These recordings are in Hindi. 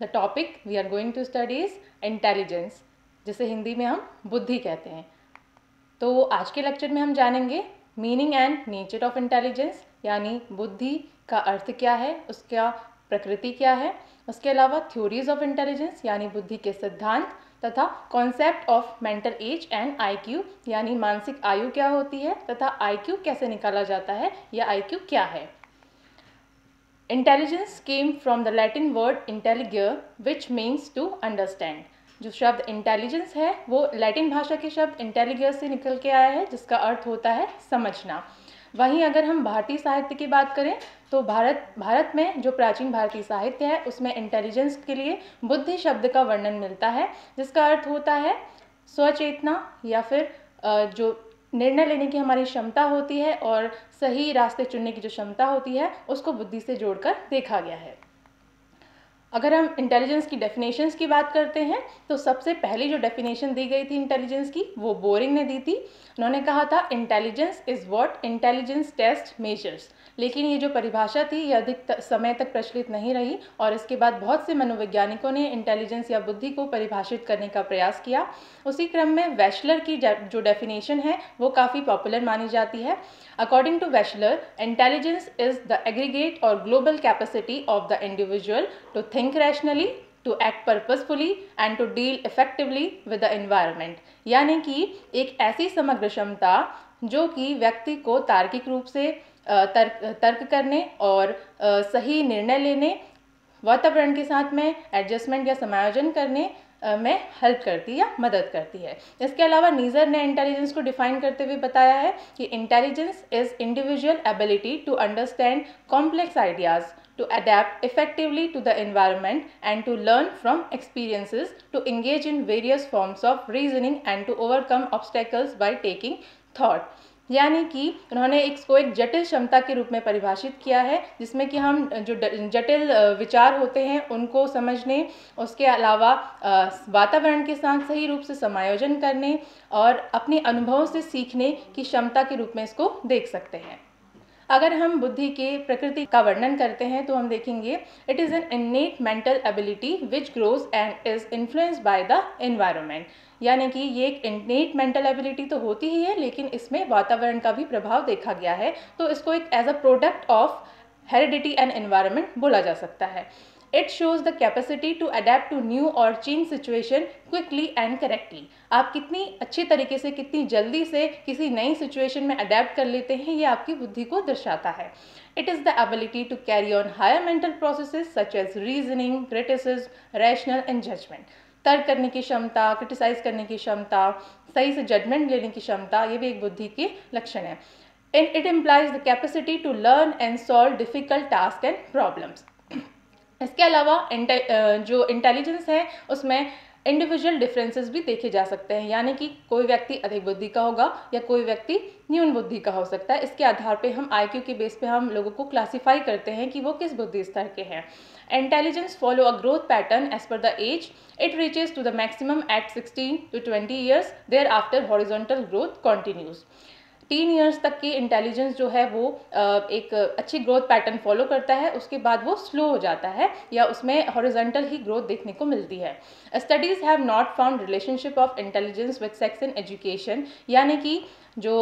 The topic we are going to study is intelligence, जिसे हिंदी में हम बुद्धि कहते हैं। तो आज के लेक्चर में हम जानेंगे meaning and nature of intelligence, यानी बुद्धि का अर्थ क्या है, उसका प्रकृति क्या है। उसके अलावा थ्योरीज ऑफ इंटेलिजेंस यानी बुद्धि के सिद्धांत, तथा concept of mental as and IQ यानी मानसिक आयु क्या होती है तथा आईक्यू कैसे निकाला जाता है या आईक्यू क्या है। Intelligence came from the Latin word intelligere which means to understand. जो शब्द इंटेलिजेंस है वो लैटिन भाषा के शब्द इंटेलिगर से निकल के आया है, जिसका अर्थ होता है समझना। वहीं अगर हम भारतीय साहित्य की बात करें तो भारत में जो प्राचीन भारतीय साहित्य है उसमें इंटेलिजेंस के लिए बुद्धि शब्द का वर्णन मिलता है, जिसका अर्थ होता है स्वचेतना या फिर जो निर्णय लेने की हमारी क्षमता होती है और सही रास्ते चुनने की जो क्षमता होती है उसको बुद्धि से जोड़कर देखा गया है। अगर हम इंटेलिजेंस की डेफिनेशंस की बात करते हैं तो सबसे पहली जो डेफिनेशन दी गई थी इंटेलिजेंस की वो बोरिंग ने दी थी। उन्होंने कहा था intelligence is what intelligence test measures. लेकिन ये जो परिभाषा थी ये अधिक समय तक प्रचलित नहीं रही और इसके बाद बहुत से मनोवैज्ञानिकों ने इंटेलिजेंस या बुद्धि को परिभाषित करने का प्रयास किया। उसी क्रम में वेशलर की जो डेफिनेशन है वो काफ़ी पॉपुलर मानी जाती है। According to Wechsler, intelligence is the aggregate or global capacity of the individual to think rationally, to act purposefully and to deal effectively with the environment। यानी कि एक ऐसी समग्र क्षमता जो कि व्यक्ति को तार्किक रूप से तर्क करने और सही निर्णय लेने, वातावरण के साथ में एडजस्टमेंट या समायोजन करने में हेल्प करती है या मदद करती है। इसके अलावा नीजर ने इंटेलिजेंस को डिफाइन करते हुए बताया है कि intelligence is individual ability to understand complex ideas, to adapt effectively to the environment and to learn from experiences, to engage in various forms of reasoning and to overcome obstacles by taking thought। यानी कि उन्होंने इसको एक जटिल क्षमता के रूप में परिभाषित किया है, जिसमें कि हम जो जटिल विचार होते हैं उनको समझने, उसके अलावा वातावरण के साथ सही रूप से समायोजन करने और अपने अनुभवों से सीखने की क्षमता के रूप में इसको देख सकते हैं। अगर हम बुद्धि के प्रकृति का वर्णन करते हैं तो हम देखेंगे it is N innate mental ability which grows and is influenced by the environment. यानी कि ये एक इन्नेट मेंटल एबिलिटी तो होती ही है, लेकिन इसमें वातावरण का भी प्रभाव देखा गया है, तो इसको एक as a product of heredity and environment बोला जा सकता है। It shows the capacity to adapt to new or change situation quickly and correctly। आप कितनी अच्छी तरीके से, कितनी जल्दी से किसी नई सिचुएशन में अडेप्ट कर लेते हैं, ये आपकी बुद्धि को दर्शाता है। It is the ability to carry on higher mental processes such as reasoning, criticism, rational and judgment। तर्क करने की क्षमता, क्रिटिसाइज करने की क्षमता, सही से जजमेंट लेने की क्षमता, ये भी एक बुद्धि के लक्षण है। And it implies the capacity to learn and solve difficult tasks and problems। इसके अलावा जो इंटेलिजेंस है उसमें इंडिविजुअल डिफरेंसेस भी देखे जा सकते हैं, यानी कि कोई व्यक्ति अधिक बुद्धि का होगा या कोई व्यक्ति न्यून बुद्धि का हो सकता है। इसके आधार पे हम आईक्यू के बेस पे हम लोगों को क्लासिफाई करते हैं कि वो किस बुद्धि स्तर के हैं। Intelligence follow a growth pattern as per the age. It reaches to the maximum at 16 to 20 years, thereafter horizontal growth continues. 3 years तक की इंटेलिजेंस जो है वो एक अच्छी ग्रोथ पैटर्न फॉलो करता है, उसके बाद वो स्लो हो जाता है या उसमें हॉरिजॉन्टल ही ग्रोथ देखने को मिलती है। Studies have not found relationship of intelligence with sex in education. यानी कि जो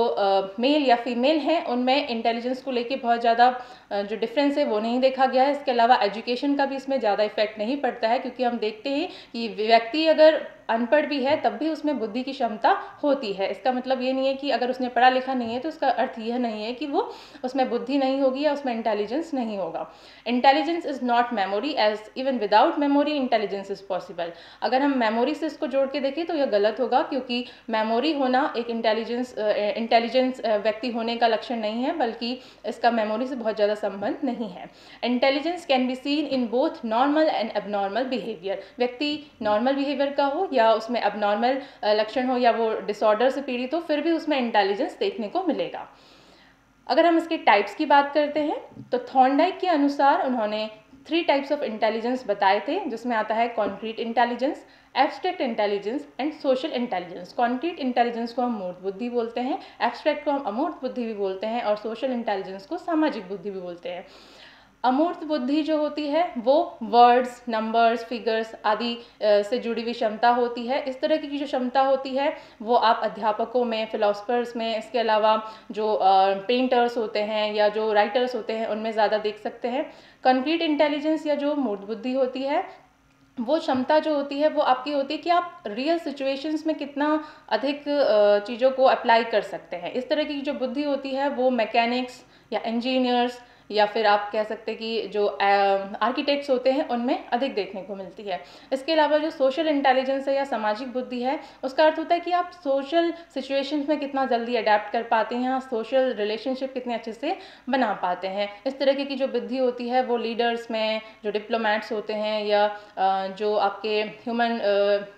मेल या फीमेल हैं उनमें इंटेलिजेंस को लेके बहुत ज़्यादा जो डिफरेंस है वो नहीं देखा गया है। इसके अलावा एजुकेशन का भी इसमें ज़्यादा इफेक्ट नहीं पड़ता है, क्योंकि हम देखते हैं कि व्यक्ति अगर अनपढ़ भी है तब भी उसमें बुद्धि की क्षमता होती है। इसका मतलब ये नहीं है कि अगर उसने पढ़ा लिखा नहीं है तो इसका अर्थ यह नहीं है कि वो उसमें बुद्धि नहीं होगी या उसमें इंटेलिजेंस नहीं होगा। Intelligence is not memory, as even without memory intelligence is possible. अगर हम मेमोरी से इसको जोड़ के देखें तो यह गलत होगा, क्योंकि मेमोरी होना एक इंटेलिजेंस व्यक्ति होने का लक्षण नहीं है, बल्कि इसका मेमोरी से बहुत ज़्यादा संबंध नहीं है। Intelligence can be seen in both normal and abnormal behaviour. व्यक्ति नॉर्मल बिहेवियर का हो या उसमें एबनॉर्मल लक्षण हो या वो डिसऑर्डर से पीड़ित हो, फिर भी उसमें इंटेलिजेंस देखने को मिलेगा। अगर हम इसके टाइप्स की बात करते हैं तो थॉर्नडाइक के अनुसार उन्होंने 3 टाइप्स ऑफ इंटेलिजेंस बताए थे, जिसमें आता है concrete intelligence, abstract intelligence and social intelligence. Concrete intelligence को हम मूर्त बुद्धि बोलते हैं, एब्स्ट्रैक्ट को हम अमूर्त बुद्धि भी बोलते हैं और सोशल इंटेलिजेंस को सामाजिक बुद्धि भी बोलते हैं। अमूर्त बुद्धि जो होती है वो वर्ड्स, नंबर्स, फिगर्स आदि से जुड़ी हुई क्षमता होती है। इस तरह की जो क्षमता होती है वो आप अध्यापकों में, फिलोसफर्स में, इसके अलावा जो पेंटर्स होते हैं या जो राइटर्स होते हैं उनमें ज़्यादा देख सकते हैं। कंक्रीट इंटेलिजेंस या जो मूर्त बुद्धि होती है वो क्षमता जो होती है वो आपकी होती है कि आप रियल सिचुएशंस में कितना अधिक चीज़ों को अप्लाई कर सकते हैं। इस तरह की जो बुद्धि होती है वो मैकेनिक्स या इंजीनियर्स या फिर आप कह सकते हैं कि जो आर्किटेक्ट्स होते हैं उनमें अधिक देखने को मिलती है। इसके अलावा जो सोशल इंटेलिजेंस है या सामाजिक बुद्धि है उसका अर्थ होता है कि आप सोशल सिचुएशंस में कितना जल्दी अडेप्ट कर पाते हैं, सोशल रिलेशनशिप कितने अच्छे से बना पाते हैं। इस तरह की जो बुद्धि होती है वो लीडर्स में, जो डिप्लोमेट्स होते हैं या जो आपके ह्यूमन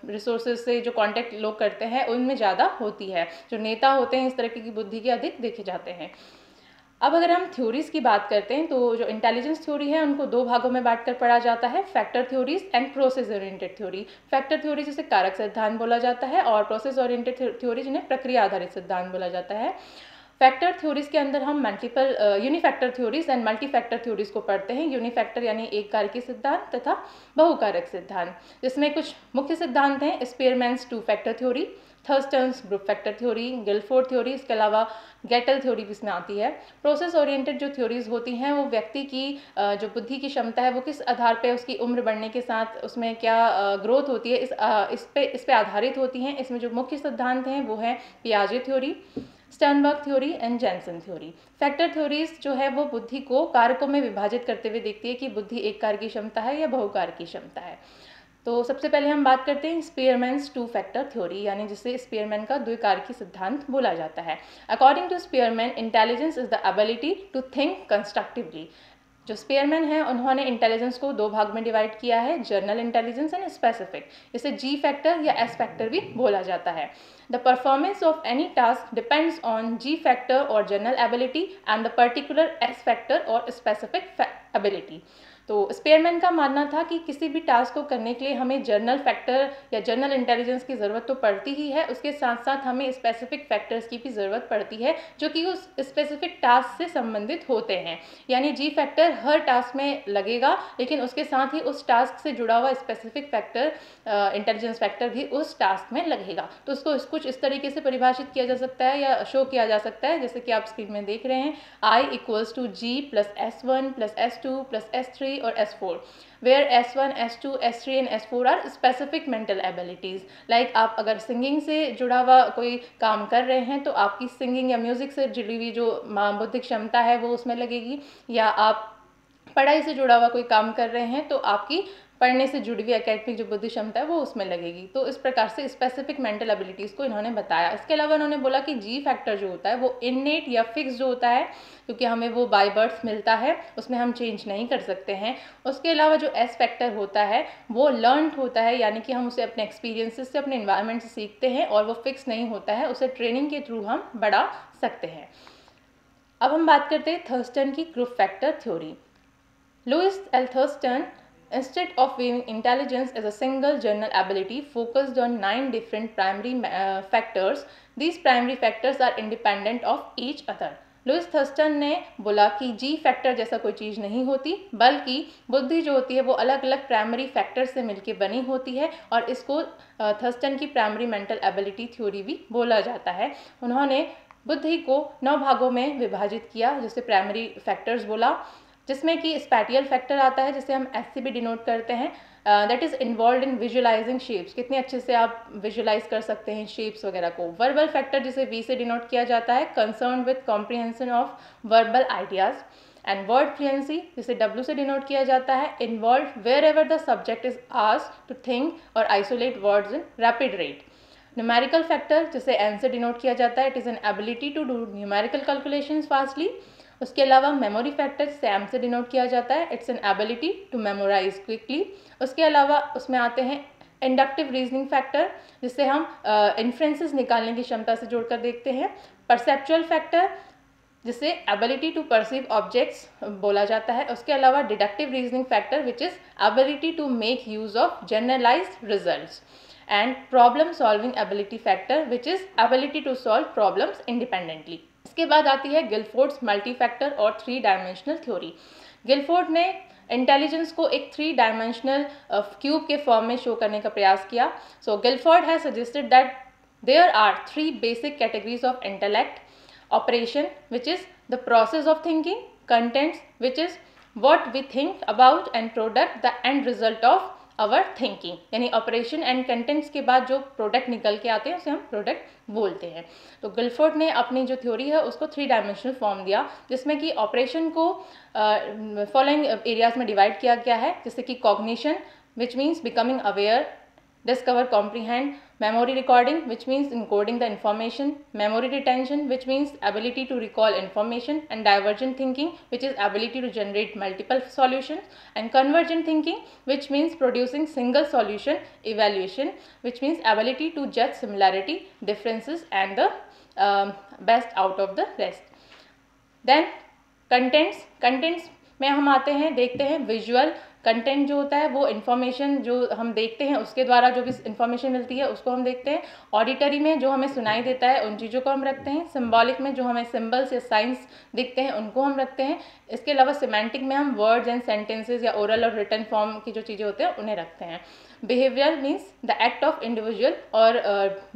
रिसोर्सेज से जो कांटेक्ट लोग करते हैं उनमें ज़्यादा होती है। जो नेता होते हैं इस तरह की बुद्धि के अधिक देखे जाते हैं। अब अगर हम थ्योरीज की बात करते हैं तो जो इंटेलिजेंस थ्योरी है उनको दो भागों में बांटकर पढ़ा जाता है, factor theories and process oriented theory. Factor theory जिसे कारक सिद्धांत बोला जाता है और प्रोसेस ओरिएंटेड थ्योरी जिन्हें प्रक्रिया आधारित सिद्धांत बोला जाता है। फैक्टर थ्योरीज के अंदर हम मल्टीपल यूनिफैक्टर थ्योरीज एंड मल्टीफैक्टर थ्योरीज को पढ़ते हैं। यूनिफैक्टर यानी एक कारकी सिद्धांत तथा बहुकारक सिद्धांत, जिसमें कुछ मुख्य सिद्धांत हैं। Spearman's two factor theory, Thurstone's group factor theory, Guilford theory, इसके अलावा गेटल थ्योरी भी इसमें आती है। प्रोसेस ओरिएंटेड जो थ्योरीज होती हैं वो व्यक्ति की जो बुद्धि की क्षमता है वो किस आधार पे, उसकी उम्र बढ़ने के साथ उसमें क्या ग्रोथ होती है इस पे आधारित होती हैं। इसमें जो मुख्य सिद्धांत हैं वो है पियाजे theory, Sternberg theory and Jensen theory. Factor theories जो है वो बुद्धि को कारकों में विभाजित करते हुए देखती है कि बुद्धि एक कार की क्षमता है या बहुकार की क्षमता है। तो सबसे पहले हम बात करते हैं स्पीयरमैन्स टू फैक्टर थ्योरी, यानी जिसे स्पीयरमैन का द्विकारकी सिद्धांत बोला जाता है। According to Spearman, intelligence is the ability to think constructively. जो स्पीयरमैन है उन्होंने इंटेलिजेंस को दो भाग में डिवाइड किया है, जनरल इंटेलिजेंस एंड स्पेसिफिक। इसे जी फैक्टर या एस फैक्टर भी बोला जाता है। The performance of any task depends on G factor और general ability and the particular S factor और स्पेसिफिक एबिलिटी। तो स्पीयरमैन का मानना था कि किसी भी टास्क को करने के लिए हमें जनरल फैक्टर या जनरल इंटेलिजेंस की ज़रूरत तो पड़ती ही है, उसके साथ साथ हमें स्पेसिफिक फैक्टर्स की भी ज़रूरत पड़ती है जो कि उस स्पेसिफिक टास्क से संबंधित होते हैं। यानी जी फैक्टर हर टास्क में लगेगा, लेकिन उसके साथ ही उस टास्क से जुड़ा हुआ स्पेसिफिक फैक्टर, इंटेलिजेंस फैक्टर भी उस टास्क में लगेगा। तो उसको कुछ इस तरीके से परिभाषित किया जा सकता है या शो किया जा सकता है, जैसे कि आप स्क्रीन में देख रहे हैं, I equals to G plus S1 plus S2 plus S3 और S4, where S1, S2, S3 and S4 are specific mental abilities। Like आप अगर सिंगिंग से जुड़ा हुआ कोई काम कर रहे हैं तो आपकी सिंगिंग या म्यूजिक से जुड़ी हुई जो बौद्धिक क्षमता है वो उसमें लगेगी, या आप पढ़ाई से जुड़ा हुआ कोई काम कर रहे हैं तो आपकी पढ़ने से जुड़ी हुई एकेडमिक जो बुद्धि क्षमता है वो उसमें लगेगी। तो इस प्रकार से स्पेसिफिक मेंटल एबिलिटीज़ को इन्होंने बताया। इसके अलावा उन्होंने बोला कि जी फैक्टर जो होता है वो इननेट या फिक्स जो होता है, क्योंकि हमें वो बाय बर्थ मिलता है, उसमें हम चेंज नहीं कर सकते हैं। उसके अलावा जो एस फैक्टर होता है वो लर्नड होता है, यानी कि हम उसे अपने एक्सपीरियंसेस से, अपने इन्वायरमेंट से सीखते हैं और वो फिक्स नहीं होता है, उसे ट्रेनिंग के थ्रू हम बढ़ा सकते हैं। अब हम बात करते हैं थर्स्टन की group factor theory. Louis L. Thurston, instead of viewing intelligence as a single general ability, focused on 9 different primary factors. These primary factors are independent of each other. Louis Thurstone ने बोला कि जी फैक्टर जैसा कोई चीज़ नहीं होती, बल्कि बुद्धि जो होती है वो अलग अलग प्राइमरी फैक्टर से मिलकर बनी होती है, और इसको थर्स्टन की प्राइमरी मेंटल एबिलिटी थ्योरी भी बोला जाता है। उन्होंने बुद्धि को 9 भागों में विभाजित किया, जिसे प्राइमरी फैक्टर्स बोला, जिसमें कि स्पैटियल फैक्टर आता है जिसे हम एस से भी डिनोट करते हैं, that is involve in visualising shapes, कितने अच्छे से आप विजुअलाइज कर सकते हैं शेप्स वगैरह को। वर्बल फैक्टर जिसे वी से डिनोट किया जाता है, concern with comprehension of verbal ideas. And word fluency जिसे डब्ल्यू से डिनोट किया जाता है, involve wherever the subject is asked to think or isolate words in rapid rate. Numerical factor जिसे एन से डिनोट किया जाता है, it is an ability to do numerical calculations fastly. उसके अलावा मेमोरी फैक्टर सैम से डिनोट किया जाता है, it's an ability to memorise quickly. उसके अलावा उसमें आते हैं इंडक्टिव रीजनिंग फैक्टर, जिससे हम इन्फ्रेंसेस निकालने की क्षमता से जोड़कर देखते हैं। परसेप्चुअल फैक्टर जिसे एबिलिटी टू परसीव ऑब्जेक्ट्स बोला जाता है। उसके अलावा deductive reasoning factor which is ability to make use of generalised results. And problem solving ability factor which is ability to solve problems independently. इसके बाद आती है गिलफोर्ड्स मल्टी फैक्टर और 3 डायमेंशनल थ्योरी। गिलफोर्ड ने इंटेलिजेंस को एक 3 डायमेंशनल क्यूब के फॉर्म में शो करने का प्रयास किया. So Guilford has suggested that there are 3 basic categories of intellect. Operation which is the process of thinking, contents which is what we think about, and product the end result of our thinking. यानी ऑपरेशन एंड कंटेंट्स के बाद जो प्रोडक्ट निकल के आते हैं उसे हम प्रोडक्ट बोलते हैं. तो गिलफोर्ड ने अपनी जो थ्योरी है उसको 3 डायमेंशनल फॉर्म दिया, जिसमें कि ऑपरेशन को फॉलोइंग एरियाज में डिवाइड किया गया है, जैसे कि cognition which means becoming aware, discover, comprehend, memory recording which means encoding the information, memory retention which means ability to recall information, and divergent thinking which is ability to generate multiple solutions, and convergent thinking which means producing single solution, evaluation which means ability to judge similarity, differences and the best out of the rest. Then contents में हम आते हैं, देखते हैं विजुअल कंटेंट जो होता है वो इन्फॉर्मेशन जो हम देखते हैं उसके द्वारा जो भी इन्फॉर्मेशन मिलती है उसको हम देखते हैं. ऑडिटरी में जो हमें सुनाई देता है उन चीज़ों को हम रखते हैं. सिम्बॉलिक में जो हमें सिम्बल्स या साइंस दिखते हैं उनको हम रखते हैं. इसके अलावा सिमेंटिक में हम वर्ड्स एंड सेंटेंसेज या ओरल और रिटन फॉर्म की जो चीज़ें होते हैं उन्हें रखते हैं. Behaviour means the act of individual और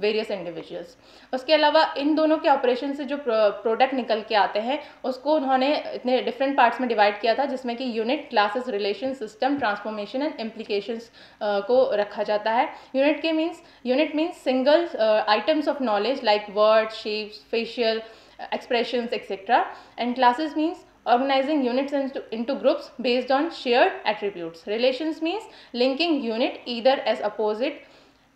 वेरियस इंडिविजुअल्स. उसके अलावा इन दोनों के ऑपरेशन से जो प्रोडक्ट निकल के आते हैं उसको उन्होंने इतने डिफरेंट पार्ट्स में डिवाइड किया था, जिसमें कि unit, classes, relation, system, transformation and implications को रखा जाता है. Unit means single items of knowledge like word, shapes, facial expressions etc. and classes means organizing units into groups based on shared attributes. Relations means linking unit either as opposite,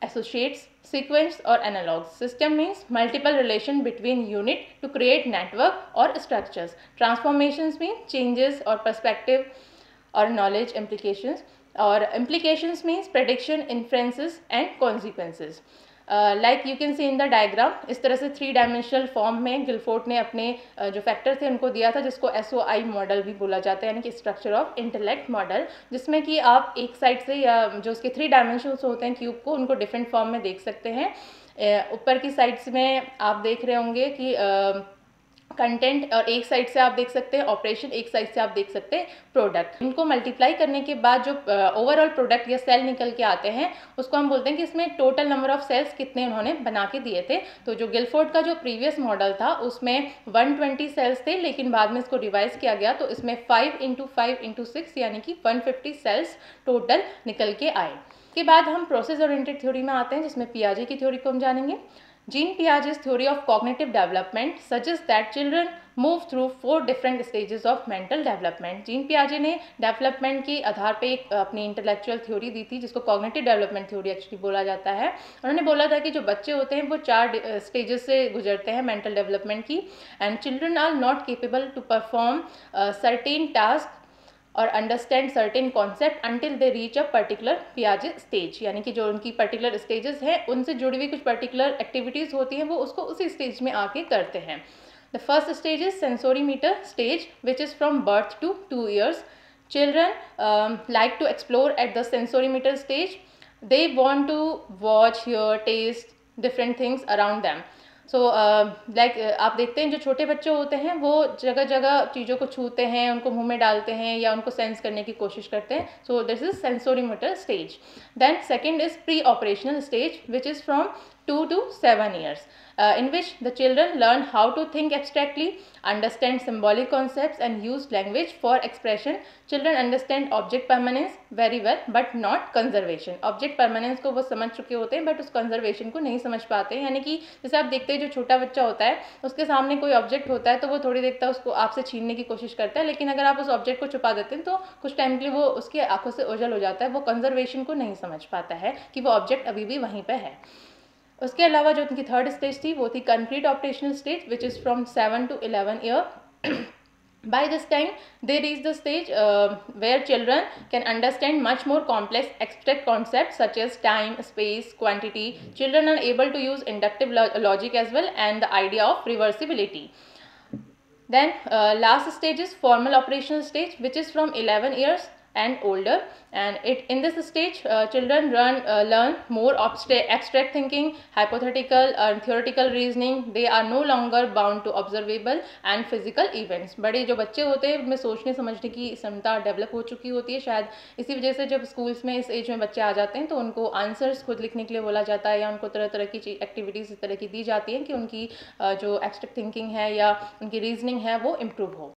associates, sequence or analogs. System means multiple relation between unit to create network or structures. Transformations mean changes or perspective or knowledge implications, or implications means prediction, inferences and consequences. Like you can see in the diagram. इस तरह से 3 डायमेंशनल फॉर्म में गिलफोर्ड ने अपने जो फैक्टर थे उनको दिया था, जिसको SOI मॉडल भी बोला जाता है, यानी कि स्ट्रक्चर ऑफ इंटेलेक्ट मॉडल, जिसमें कि आप एक साइड से या जो उसके 3 डायमेंशनल्स होते हैं क्यूब को, उनको डिफरेंट फॉर्म में देख सकते हैं. ऊपर की साइड्स में आप देख रहे होंगे कि कंटेंट, और एक साइड से आप देख सकते हैं ऑपरेशन, एक साइड से आप देख सकते हैं प्रोडक्ट. इनको मल्टीप्लाई करने के बाद जो ओवरऑल प्रोडक्ट या सेल निकल के आते हैं उसको हम बोलते हैं कि इसमें टोटल नंबर ऑफ सेल्स कितने उन्होंने बना के दिए थे. तो जो गिलफोर्ड का जो प्रीवियस मॉडल था उसमें 120 सेल्स थे, लेकिन बाद में इसको रिवाइज किया गया तो इसमें 5 × 5 × 6 यानी कि 150 सेल्स टोटल निकल के आए. के बाद हम प्रोसेस ओरिएंटेड थ्योरी में आते हैं, जिसमें पियाजे की थ्योरी को हम जानेंगे. Jean Piaget's theory of cognitive development suggests that children move through 4 different stages of mental development. Jean Piaget ने डेवलपमेंट के आधार पे एक अपनी इंटेलेक्चुअल थ्योरी दी थी, जिसको कॉग्निटिव डेवलपमेंट थ्योरी एक्चुअली बोला जाता है. उन्होंने बोला था कि जो बच्चे होते हैं वो 4 स्टेजेस से गुजरते हैं मेंटल डेवलपमेंट की, and children are not capable to perform certain task or understand certain concept until they reach a particular पियाजे स्टेज. यानी कि जो उनकी पर्टिकुलर स्टेजेस हैं उनसे जुड़ी हुई कुछ पर्टिकुलर एक्टिविटीज़ होती हैं वो उसको उसी स्टेज में आके करते हैं. The first stage is sensorimotor stage which is from birth to 2 years. Children like to explore at the sensorymeter stage. They want to watch, hear, taste different things around them. So like आप देखते हैं जो छोटे बच्चे होते हैं वो जगह जगह चीज़ों को छूते हैं, उनको मुंह में डालते हैं या उनको सेंस करने की कोशिश करते हैं. So this is sensorimotor stage. Then second is pre operational stage which is from 2 to 7 years, in which the children learn how to think abstractly, understand symbolic concepts and use language for expression. Children understand object permanence very well but not conservation. Object permanence को वो समझ चुके होते हैं बट उस conservation को नहीं समझ पाते हैं. यानी कि जैसे आप देखते हैं जो छोटा बच्चा होता है उसके सामने कोई ऑब्जेक्ट होता है तो वो थोड़ी देर तक उसको आपसे छीनने की कोशिश करता है, लेकिन अगर आप उस ऑब्जेक्ट को छुपा देते हैं तो कुछ टाइम के लिए वो उसकी आंखों से ओझल हो जाता है. वो कंजर्वेशन को नहीं समझ पाता है कि वो ऑब्जेक्ट अभी भी वहीं पर है. उसके अलावा जो उनकी थर्ड स्टेज थी वो थी concrete operational stage which is from 7 to 11 year. By this time they reach the stage where children can understand much more complex abstract concepts such as time, space, quantity. Children are able to use inductive logic as well and the idea of reversibility. Then last stage is formal operational stage which is from 11 years and older. And in this stage, children learn more abstract thinking, hypothetical and theoretical reasoning. They are no longer bound to observable and physical events. बड़े जो बच्चे होते हैं उनमें सोचने समझने की क्षमता डेवलप हो चुकी होती है। शायद इसी वजह से जब स्कूल्स में इस एज में बच्चे आ जाते हैं तो उनको आंसर्स खुद लिखने के लिए बोला जाता है, या उनको तरह तरह की एक्टिविटीज़ इस तरह की दी जाती हैं कि उनकी जो एब्स्ट्रैक्ट थिंकिंग है या उनकी रीजनिंग है वो इम्प्रूव हो।